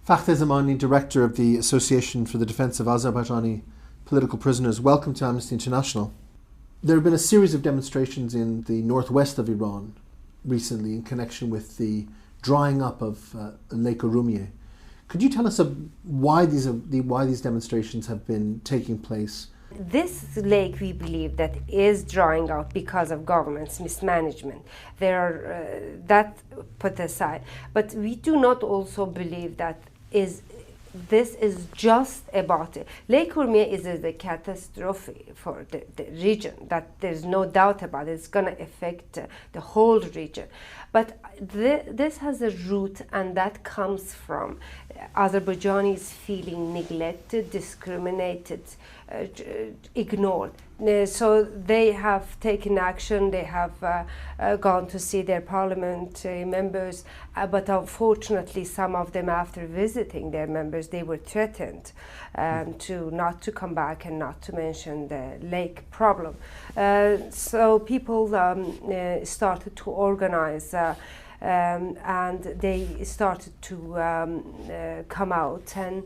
Fakhte Zamani, Director of the Association for the Defence of Azerbaijani Political Prisoners, welcome to Amnesty International. There have been a series of demonstrations in the northwest of Iran recently in connection with the drying up of Lake Urmia. Could you tell us why these demonstrations have been taking place? This lake, we believe, that is drying out because of government's mismanagement. That put aside, but we do not also believe that this is just about it. Lake Urmia is a catastrophe for the region, that there's no doubt about it. It's going to affect the whole region. But this has a root, and that comes from Azerbaijanis feeling neglected, discriminated, ignored. So they have taken action, they have gone to see their parliament members, but unfortunately some of them, after visiting their members, they were threatened not to come back and not to mention the lake problem. So people started to organize and they started to come out, and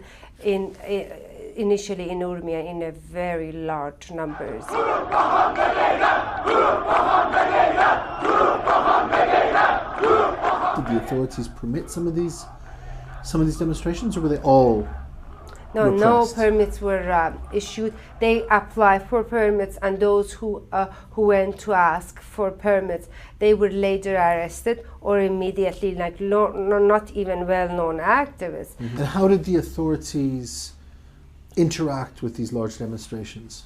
initially in Urmia in a very large numbers. Did the authorities permit some of these demonstrations, or were they all repressed? No permits were issued. They applied for permits, and those who went to ask for permits, they were later arrested or immediately, not even well-known activists. Mm-hmm. And how did the authorities interact with these large demonstrations?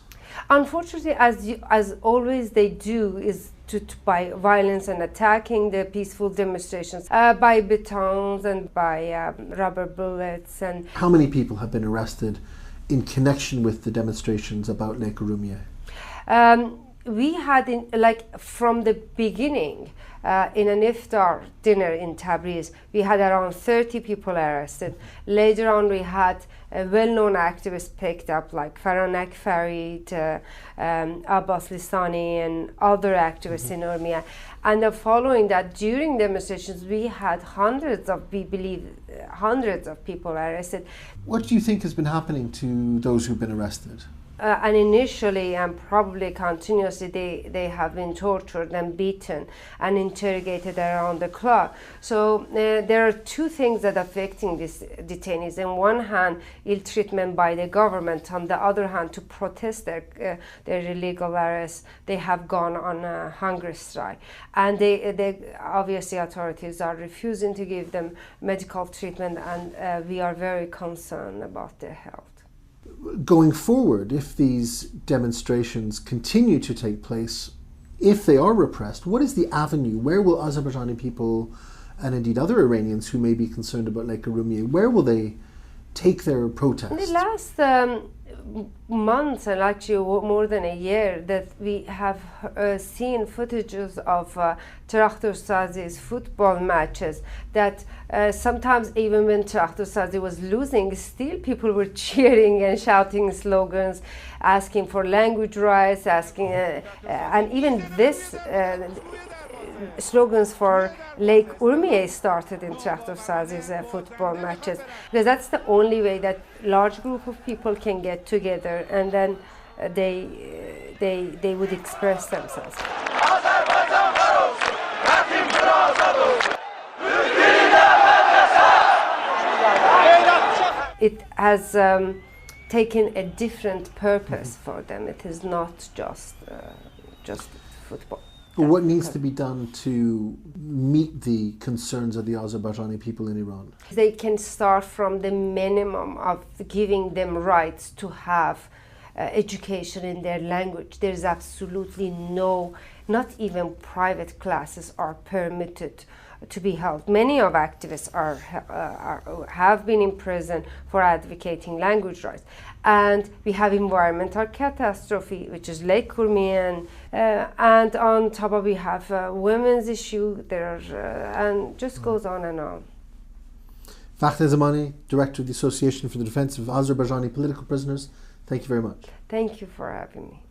Unfortunately, as always they do, is by violence and attacking the peaceful demonstrations, by batons and by rubber bullets. And how many people have been arrested in connection with the demonstrations about Lake Urmia? We had, from the beginning, in an iftar dinner in Tabriz, we had around 30 people arrested. Later on, we had well-known activists picked up, like Faranak Farid, Abbas Lisani, and other activists in Urmia. And following that, during demonstrations, we had hundreds of people arrested. What do you think has been happening to those who've been arrested? And initially and probably continuously, they have been tortured and beaten and interrogated around the clock. So there are two things that are affecting these detainees. On one hand, ill treatment by the government. On the other hand, to protest their illegal arrests, they have gone on a hunger strike. And they obviously authorities are refusing to give them medical treatment, and we are very concerned about their health. Going forward, if these demonstrations continue to take place, if they are repressed, what is the avenue? Where will Azerbaijani people, and indeed other Iranians who may be concerned about Lake Urmia, where will they take their protest? In the last months, and actually more than a year, that we have seen footages of Traktorsazi's football matches, that sometimes even when Traktorsazi was losing, still people were cheering and shouting slogans, asking for language rights, and even this slogans for Lake Urmia started in Traktorsazi's football matches, because that's the only way that large group of people can get together, and then they would express themselves. It has taken a different purpose for them. It is not just football. But what needs to be done to meet the concerns of the Azerbaijani people in Iran? They can start from the minimum of giving them rights to have education in their language. There's absolutely not even private classes are permitted to be held. Many of activists have been in prison for advocating language rights. And we have environmental catastrophe, which is Lake Urmia, and on top of we have women's issue there, and just goes on and on. Fakhte Zamani, Director of the Association for the Defence of Azerbaijani Political Prisoners, thank you very much. Thank you for having me.